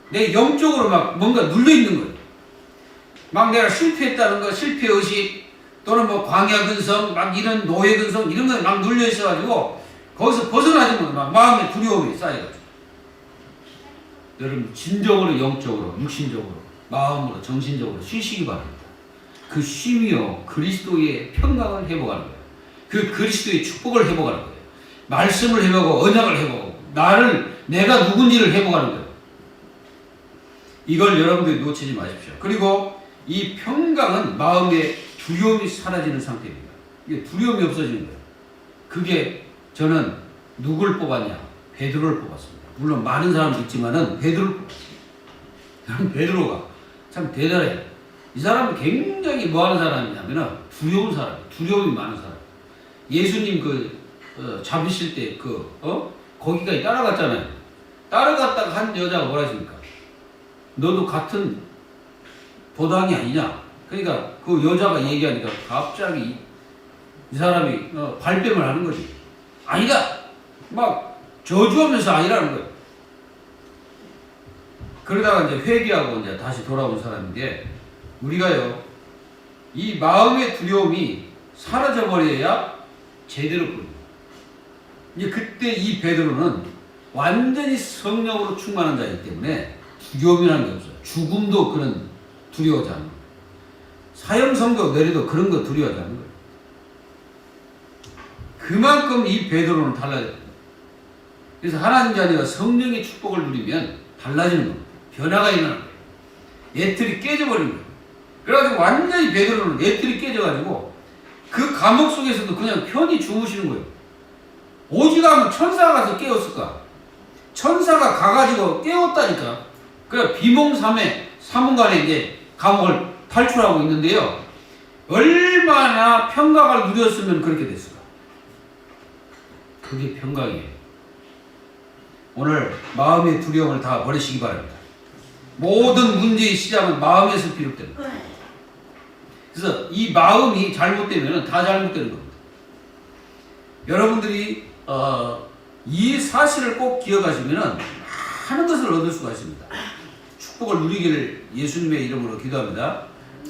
내 영적으로 막 뭔가 눌려있는 거예요. 막 내가 실패했다는 거, 실패의식, 또는 뭐 광야근성, 막 이런 노예근성, 이런 거에 막 눌려있어가지고, 거기서 벗어나지 못해. 막 마음에 두려움이 쌓여가지고. 여러분, 진정으로 영적으로, 육신적으로, 마음으로, 정신적으로 쉬시기 바랍니다. 그 쉼이요, 그리스도의 평강을 회복하는 거예요. 그 그리스도의 축복을 회복하는 거예요. 말씀을 회복하고, 언약을 회복하고, 내가 누군지를 회복하는 거예요. 이걸 여러분들이 놓치지 마십시오. 그리고 이 평강은 마음의 두려움이 사라지는 상태입니다. 이게 두려움이 없어지는 거예요. 그게 저는 누굴 뽑았냐? 베드로를 뽑았습니다. 물론 많은 사람도 있지만은 베드로를 뽑았습니다. 베드로가 참 대단해요. 이 사람은 굉장히 뭐하는 사람이냐면은 두려운 사람, 두려움이 많은 사람. 예수님 잡으실 때 거기까지 따라갔잖아요. 따라갔다가 한 여자가 뭐라 했습니까? 너도 같은 도당이 아니냐? 그러니까 그 여자가 얘기하니까 갑자기 이 사람이 발뺌을 하는 거지. 아니다! 막 저주하면서 아니라는 거예요. 그러다가 이제 회개하고 이제 다시 돌아온 사람인데, 우리가요, 이 마음의 두려움이 사라져버려야 제대로 보입니다. 이제 그때 이 베드로는 완전히 성령으로 충만한 자이기 때문에 두려움이라는 게 없어요. 죽음도 그런 두려워하지 않는 거예요. 사형선고 내려도 그런 거 두려워하지 않는 거예요. 그만큼 이 베드로는 달라졌다. 그래서 하나님 자녀가 성령의 축복을 누리면 달라지는 겁니다. 변화가 일어나는 거예요. 예틀이 깨져버리는 거예요. 그래가지고 완전히 베드로는 예틀이 깨져가지고 그 감옥 속에서도 그냥 편히 주무시는 거예요. 오직 하면 천사가 가서 깨웠을까? 천사가 가가지고 깨웠다니까. 그래 비몽사매 사문간에 이제 감옥을 탈출하고 있는데요. 얼마나 평강을 누렸으면 그렇게 됐을까? 그게 평강이에요. 오늘 마음의 두려움을 다 버리시기 바랍니다. 모든 문제의 시작은 마음에서 비롯됩니다. 그래서 이 마음이 잘못되면 다 잘못되는 겁니다. 여러분들이 이 사실을 꼭 기억하시면 많은 것을 얻을 수가 있습니다. 축복을 누리기를 예수님의 이름으로 기도합니다.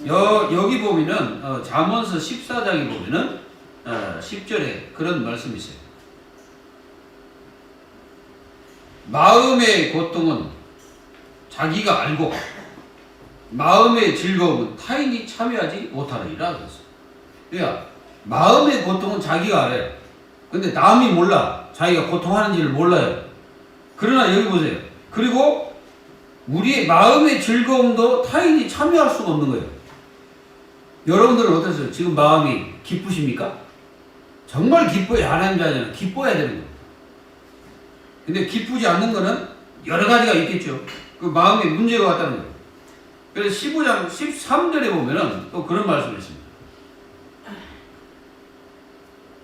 여기 보면은 잠언서 14장에 보면은 10절에 그런 말씀이 있어요. 마음의 고통은 자기가 알고 마음의 즐거움은 타인이 참여하지 못하느니라 그랬어요. 그러니까 마음의 고통은 자기가 알아요. 근데 남이 몰라. 자기가 고통하는지를 몰라요. 그러나 여기 보세요. 그리고 우리의 마음의 즐거움도 타인이 참여할 수가 없는 거예요. 여러분들은 어떠세요? 지금 마음이 기쁘십니까? 정말 기뻐야 하나님 자녀는 기뻐야 되는 거예요. 근데 기쁘지 않는 거는 여러 가지가 있겠죠. 그 마음에 문제가 왔다는 거예요. 그래서 15장 13절에 보면은 또 그런 말씀이 있습니다.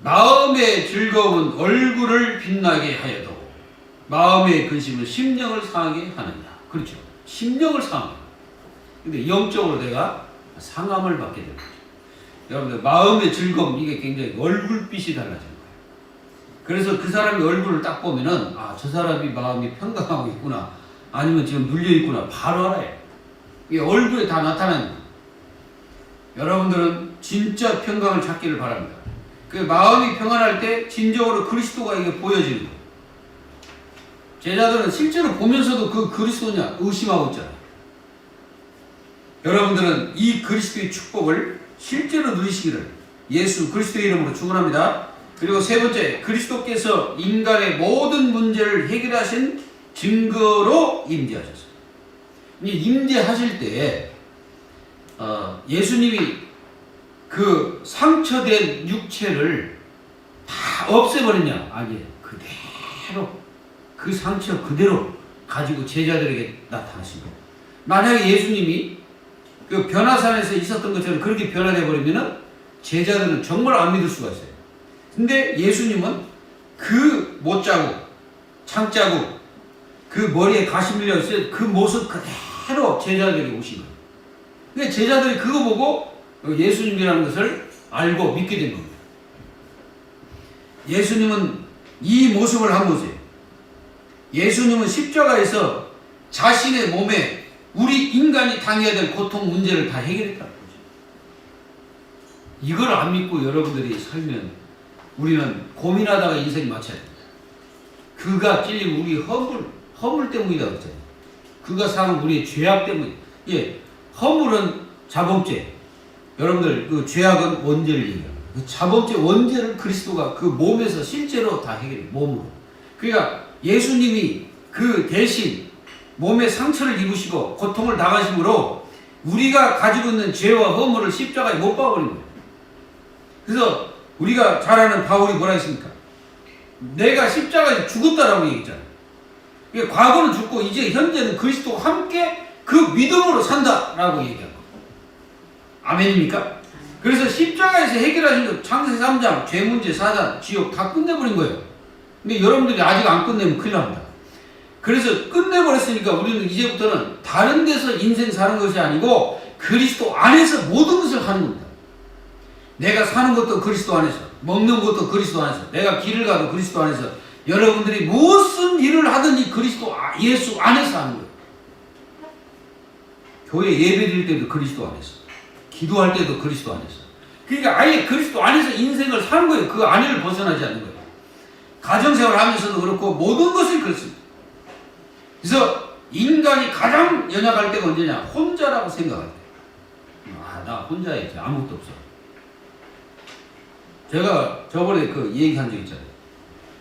마음의 즐거움은 얼굴을 빛나게 하여도 마음의 근심은 심령을 상하게 하느냐. 그렇죠. 심령을 상하게. 근데 영적으로 내가 상함을 받게 됩니다. 여러분들 마음의 즐거움 이게 굉장히 얼굴빛이 달라지는 거예요. 그래서 그 사람의 얼굴을 딱 보면은 저 사람이 마음이 평강하고 있구나 아니면 지금 눌려 있구나 바로 알아요. 이게 얼굴에 다 나타나는 거예요. 여러분들은 진짜 평강을 찾기를 바랍니다. 그 마음이 평안할 때 진정으로 그리스도가 이게 보여지는 거예요. 제자들은 실제로 보면서도 그 그리스도냐 의심하고 있잖아요. 여러분들은 이 그리스도의 축복을 실제로 누리시기를 예수 그리스도의 이름으로 축원합니다. 그리고 세 번째, 그리스도께서 인간의 모든 문제를 해결하신 증거로 임재하셨어요. 임재하실 때 예수님이 그 상처된 육체를 다 없애버리냐? 아니에요. 그대로 그 상처 그대로 가지고 제자들에게 나타나신 거예요. 만약에 예수님이 그 변화산에서 있었던 것처럼 그렇게 변화돼 버리면은 제자들은 정말 안 믿을 수가 있어요. 근데 예수님은 그 못자국, 창자국, 그 머리에 가시 밀려 있어요. 그 모습 그대로 제자들이 오신 거예요. 근데 제자들이 그거 보고 예수님이라는 것을 알고 믿게 된 겁니다. 예수님은 이 모습을 한 거죠. 예수님은 십자가에서 자신의 몸에 우리 인간이 당해야 될 고통 문제를 다 해결했다는 거죠. 이걸 안 믿고 여러분들이 살면 우리는 고민하다가 인생이 마쳐야 됩니다. 그가 찔린 우리 허물 때문이다 그랬잖아요. 그가 사는 우리의 죄악 때문에. 예, 허물은 자범죄. 여러분들 그 죄악은 원죄를 얘기해요. 그 자범죄 원죄를 그리스도가 그 몸에서 실제로 다 해결해요. 몸으로. 그러니까 예수님이 그 대신 몸에 상처를 입으시고 고통을 당하심으로 우리가 가지고 있는 죄와 허물을 십자가에 못 박아버린 거예요. 그래서 우리가 잘 아는 바울이 뭐라 했습니까? 내가 십자가에서 죽었다라고 얘기했잖아요. 그러니까 과거는 죽고 이제 현재는 그리스도와 함께 그 믿음으로 산다라고 얘기한 거예요. 아멘입니까? 그래서 십자가에서 해결하신 것 창세기 3장 죄 문제, 사단, 지옥 다 끝내버린 거예요. 근데 여러분들이 아직 안 끝내면 큰일 납니다. 그래서 끝내버렸으니까 우리는 이제부터는 다른 데서 인생 사는 것이 아니고 그리스도 안에서 모든 것을 하는 겁니다. 내가 사는 것도 그리스도 안에서, 먹는 것도 그리스도 안에서, 내가 길을 가도 그리스도 안에서, 여러분들이 무슨 일을 하든지 그리스도 예수 안에서 하는 거예요. 교회 예배 드릴 때도 그리스도 안에서, 기도할 때도 그리스도 안에서. 그러니까 아예 그리스도 안에서 인생을 사는 거예요. 그 안에를 벗어나지 않는 거예요. 가정생활 하면서도 그렇고 모든 것이 그렇습니다. 그래서 인간이 가장 연약할 때가 언제냐? 혼자라고 생각할 때. 나 혼자야지. 아무것도 없어. 제가 저번에 그 얘기한 적 있잖아요.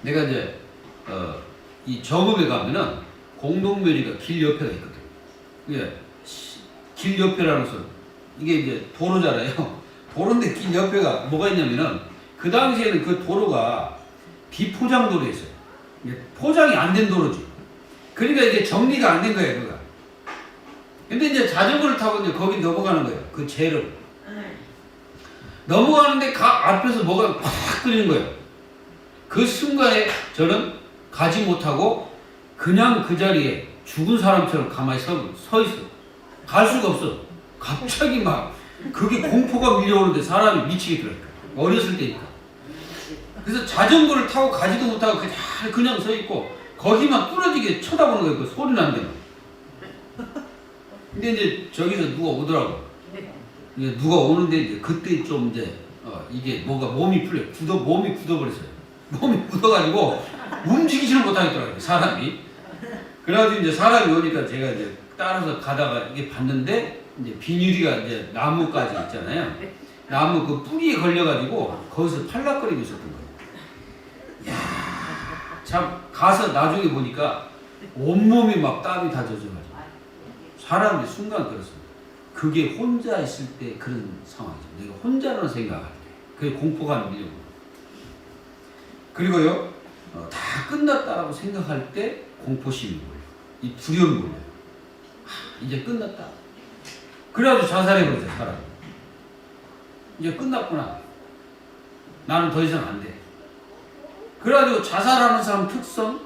내가 이제 이 정읍에 가면은 공동묘지가 길 옆에가 있거든. 이게 길 옆에라는 것은 이게 이제 도로잖아요. 도로인데 길 옆에가 뭐가 있냐면은 그 당시에는 그 도로가 비포장도로였어요. 포장이 안 된 도로지. 그러니까 이게 정리가 안 된 거예요, 그가. 근데 이제 자전거를 타고 이제 거기 넘어가는 거예요. 그 재를. 넘어가는데 앞에서 뭐가 팍 끓이는 거예요. 그 순간에 저는 가지 못하고 그냥 그 자리에 죽은 사람처럼 가만히 서 있어. 갈 수가 없어. 갑자기 막 그게 공포가 밀려오는데 사람이 미치겠더라고요. 어렸을 때니까. 그래서 자전거를 타고 가지도 못하고 그냥 서 있고 거기만 뚫어지게 쳐다보는 거예요. 그 소리 나는 데만. 근데 이제 저기서 누가 오더라고. 이제 누가 오는데 이제 그때 좀 이제 이게 뭐가 몸이 몸이 굳어버렸어요. 몸이 굳어가지고 움직이지를 못하겠더라고요. 사람이. 그래가지고 이제 사람이 오니까 제가 이제 따라서 가다가 이게 봤는데 이제 비닐이가 이제 나무까지 있잖아요. 나무 그 뿌리에 걸려가지고 거기서 팔락거리고 있었던 거예요. 이야, 참 가서 나중에 보니까 온몸이 막 땀이 다 젖어가지고 사람이 순간 그렇습니다. 그게 혼자 있을 때 그런 상황이죠. 내가 혼자라는 생각할 때 그게 공포감이 밀려오고 그리고요 다 끝났다라고 생각할 때 공포심이 몰려요. 이 두려움이 몰려요. 이제 끝났다. 그래가지고 자살해버리죠. 사람이. 이제 끝났구나. 나는 더 이상 안 돼. 그래가지고 자살하는 사람 특성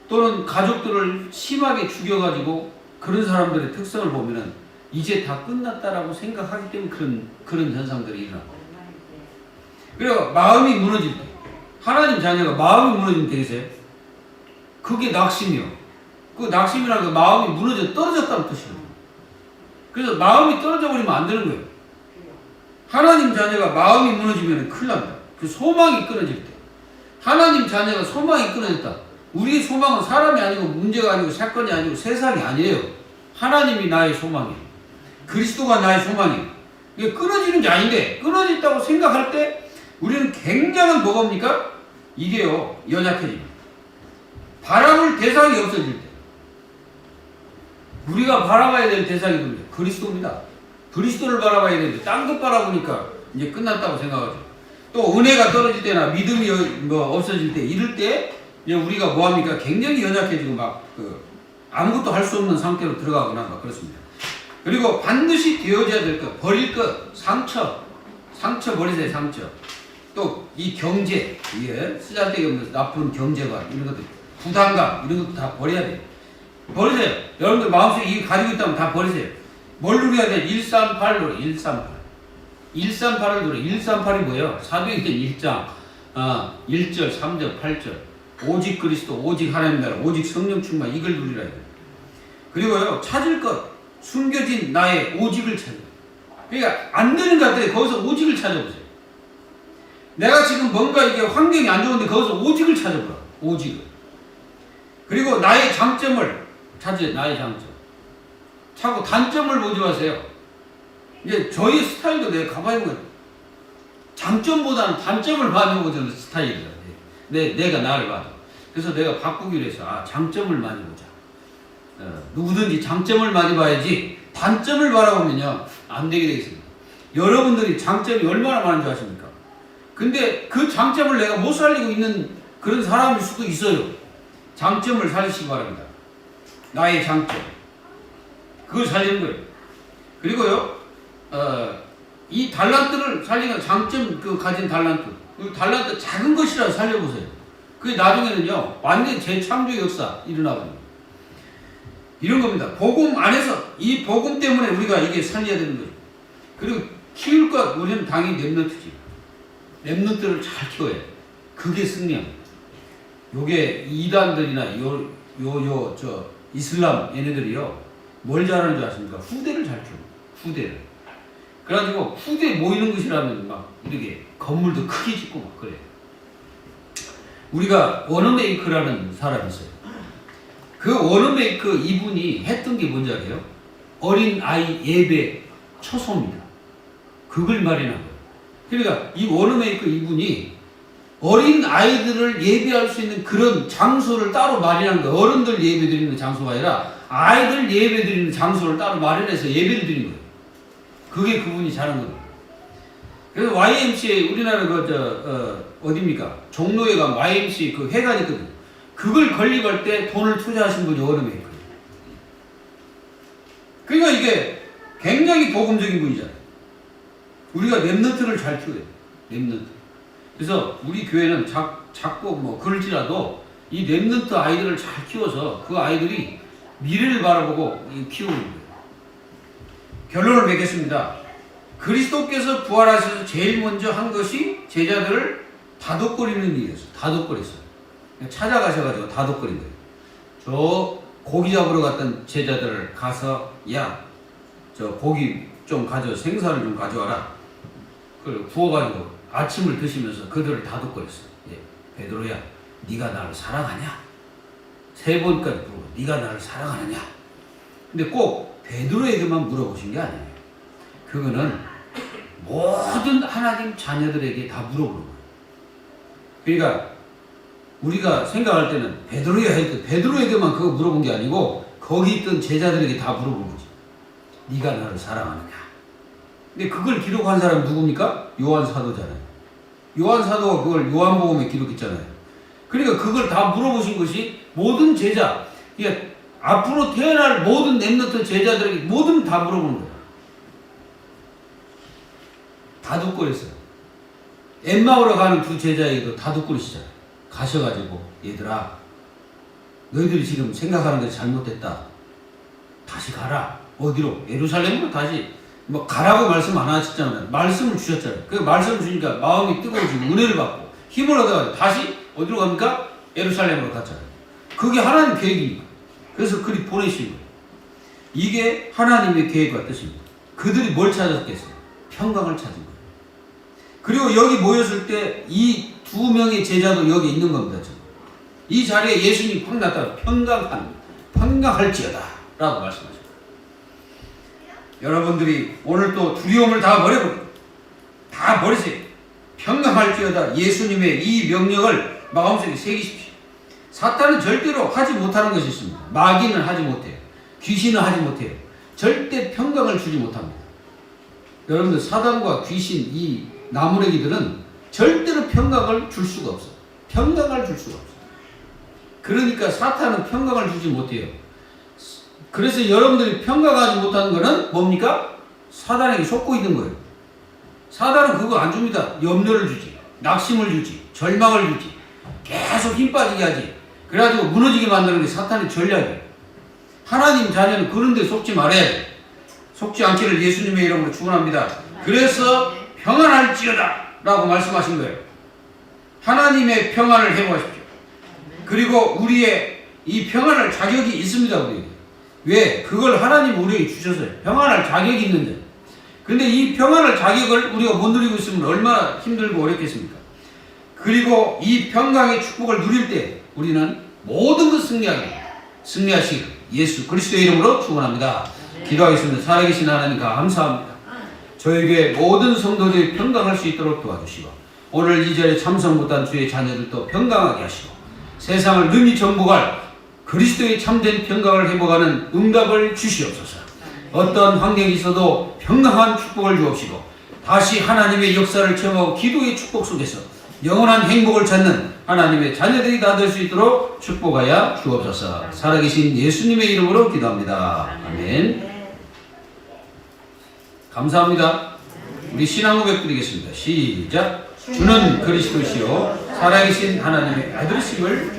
또는 가족들을 심하게 죽여가지고 그런 사람들의 특성을 보면은 이제 다 끝났다라고 생각하기 때문에 그런 현상들이 일어나고. 그리고 마음이 무너질 때, 하나님 자녀가 마음이 무너지면 되겠어요? 그게 낙심이요. 그 낙심이라는 그 마음이 떨어졌다는 뜻이거든요. 그래서 마음이 떨어져 버리면 안 되는 거예요. 하나님 자녀가 마음이 무너지면 큰일 납니다. 그 소망이 끊어질 때. 하나님 자녀가 소망이 끊어졌다. 우리의 소망은 사람이 아니고 문제가 아니고 사건이 아니고 세상이 아니에요. 하나님이 나의 소망이에요. 그리스도가 나의 소망이에요. 이게 끊어지는 게 아닌데 끊어졌다고 생각할 때 우리는 굉장한 뭐가 옵니까? 이게요 연약해집니다. 바라볼 대상이 없어질 때 우리가 바라봐야 될 대상이 뭡니까? 그리스도입니다. 그리스도를 바라봐야 되는데 딴 것 바라보니까 이제 끝났다고 생각하죠. 또 은혜가 떨어질 때나 믿음이 없어질 때 이럴 때 이제 우리가 뭐합니까? 굉장히 연약해지고 막 아무것도 할 수 없는 상태로 들어가거나 막 그렇습니다. 그리고 반드시 되어져야 될 것, 버릴 것, 상처 버리세요. 상처. 또 이 경제, 쓰잘데기 없는 나쁜 경제관 이런 것들, 부담감 이런 것도 다 버려야 돼요. 버리세요. 여러분들 마음속에 이거 가지고 있다면 다 버리세요. 뭘 누려야 돼? 138 노래, 138. 138을 노래. 138이 뭐예요? 사도행전 1장 1절, 3절, 8절. 오직 그리스도, 오직 하나님 나라, 오직 성령 충만, 이걸 누리라 해요. 그리고요, 찾을 것, 숨겨진 나의 오직을 찾아. 그러니까 안 되는 것 같아요. 거기서 오직을 찾아보세요. 내가 지금 뭔가 이게 환경이 안 좋은데 거기서 오직을 찾아보라. 오직을. 그리고 나의 장점을 찾으세요. 나의 장점. 자꾸 단점을 보지 마세요. 이제 저희 스타일도 내가 가만히 보면 장점보다는 단점을 많이 보는 스타일이다. 내가 나를 봐도. 그래서 내가 바꾸기로 해서 장점을 많이 보자. 누구든지 장점을 많이 봐야지 단점을 바라보면요 안 되게 되겠습니다. 여러분들이 장점이 얼마나 많은 줄 아십니까? 근데 그 장점을 내가 못 살리고 있는 그런 사람일 수도 있어요. 장점을 살리시기 바랍니다. 나의 장점. 그걸 살리는 거예요. 그리고요, 이 달란트를 살리는 장점, 가진 달란트. 그 달란트 작은 것이라도 살려보세요. 그게 나중에는요, 완전 재창조 역사 일어나거든요. 이런 겁니다. 복음 안에서, 이 복음 때문에 우리가 이게 살려야 되는 거예요. 그리고 키울 것, 우리는 당연히 랩넌트지. 랩넌트를 잘 키워야 돼. 그게 승리합니다. 요게 이단들이나 이슬람 얘네들이요, 뭘 잘하는 줄 아십니까? 후대를 잘 키워. 후대를. 그래가지고 후대에 모이는 것이라면 막 이렇게 건물도 크게 짓고 막 그래요. 우리가 워너메이커라는 사람이 있어요. 그 워너메이커 이분이 했던 게 뭔지 알아요? 어린 아이 예배 초소입니다. 그걸 마련한 거예요. 그러니까 이 워너메이커 이분이 어린 아이들을 예배할 수 있는 그런 장소를 따로 마련한 거예요. 어른들 예배 드리는 장소가 아니라 아이들 예배 드리는 장소를 따로 마련해서 예배를 드리는 거예요. 그게 그분이 잘한 거예요. 그래서 YMCA 우리나라 어디입니까? 종로에 가면 YMCA 그 회관이 있거든요. 그걸 건립할 때 돈을 투자하신 분이 워너메이커예요. 그러니까 이게 굉장히 복음적인 분이잖아요. 우리가 랩넌트를 잘 키워야 돼요. 랩넌트. 그래서 우리 교회는 자꾸 그럴지라도 이 랩넌트 아이들을 잘 키워서 그 아이들이 미래를 바라보고 키우는 거예요. 결론을 맺겠습니다. 그리스도께서 부활하셔서 제일 먼저 한 것이 제자들을 다독거리는 일이었어요. 다독거렸어요. 찾아가셔가지고 다독거린 거예요. 저 고기 잡으러 갔던 제자들을 가서 저 고기 좀 생선을 좀 가져와라. 그걸 구워가지고 아침을 드시면서 그들을 다독거렸어요. 베드로야, 네가 나를 사랑하냐? 3번까지 부르고 네가 나를 사랑하느냐? 근데 꼭 베드로에게만 물어보신 게 아니에요. 그거는 모든 하나님 자녀들에게 다 물어보는 거예요. 그러니까 우리가 생각할 때는 베드로야 할 때 베드로에게만 그거 물어본 게 아니고 거기 있던 제자들에게 다 물어본 거지. 네가 나를 사랑하느냐? 근데 그걸 기록한 사람이 누굽니까? 요한 사도잖아요. 요한 사도가 그걸 요한복음에 기록했잖아요. 그러니까 그걸 다 물어보신 것이 모든 제자, 그러니까 앞으로 태어날 모든 랩넌트 제자들에게 모든 다 물어보는 거예요. 다독거렸어요. 엠마오로 가는 두 제자에게도 다독거리시잖아요. 가셔가지고 얘들아, 너희들이 지금 생각하는 것이 잘못됐다. 다시 가라. 어디로? 예루살렘으로 다시. 가라고 말씀 안 하셨잖아요. 말씀을 주셨잖아요. 그 말씀을 주니까 마음이 뜨거워지고 은혜를 받고 힘을 얻어가지고 다시 어디로 갑니까? 예루살렘으로 갔잖아요. 그게 하나님 계획이니까. 그래서 그리 보내신 거예요. 이게 하나님의 계획과 뜻입니다. 그들이 뭘 찾았겠어요? 평강을 찾은 거예요. 그리고 여기 모였을 때 이 2명의 제자도 여기 있는 겁니다. 지금. 이 자리에 예수님이 팍 나타나 평강할지어다 라고 말씀하셨어요. 여러분들이 오늘 또 두려움을 다 버리세요. 평강할지어다. 예수님의 이 명령을 마음속에 새기십시오. 사탄은 절대로 하지 못하는 것이 있습니다. 마귀는 하지 못해요. 귀신은 하지 못해요. 절대 평강을 주지 못합니다. 여러분들, 사단과 귀신, 이 나무래기들은 절대로 평강을 줄 수가 없어요. 평강을 줄 수가 없어요. 그러니까 사탄은 평강을 주지 못해요. 그래서 여러분들이 평강하지 못하는 것은 뭡니까? 사단에게 속고 있는 거예요. 사단은 그거 안 줍니다. 염려를 주지, 낙심을 주지, 절망을 주지, 계속 힘 빠지게 하지. 그래가지고 무너지게 만드는 게 사탄의 전략이에요. 하나님 자녀는 그런 데 속지 말아야 돼. 속지 않기를 예수님의 이름으로 축원합니다. 그래서 평안할지어다 라고 말씀하신 거예요. 하나님의 평안을 회복하십시오. 그리고 우리의 이 평안할 자격이 있습니다. 우리에게. 왜? 그걸 하나님 우리에게 주셨어요. 평안할 자격이 있는데. 근데 이 평안할 자격을 우리가 못 누리고 있으면 얼마나 힘들고 어렵겠습니까? 그리고 이 평강의 축복을 누릴 때 우리는 모든 것 승리하시길 예수 그리스도의 이름으로 축원합니다. 기도하겠습니다. 살아계신 하나님 감사합니다. 저에게 모든 성도들이 평강할 수 있도록 도와주시고 오늘 이 자리에 참석 못한 주의 자녀들도 평강하게 하시고 세상을 능히 정복할 그리스도의 참된 평강을 회복하는 응답을 주시옵소서. 어떤 환경이 있어도 평강한 축복을 주옵시고 다시 하나님의 역사를 체험하고 기도의 축복 속에서 영원한 행복을 찾는 하나님의 자녀들이 다 될 수 있도록 축복하여 주옵소서. 살아계신 예수님의 이름으로 기도합니다. 아멘. 감사합니다. 우리 신앙 고백 드리겠습니다. 시작. 주는 그리스도시요 살아계신 하나님의 아들이심을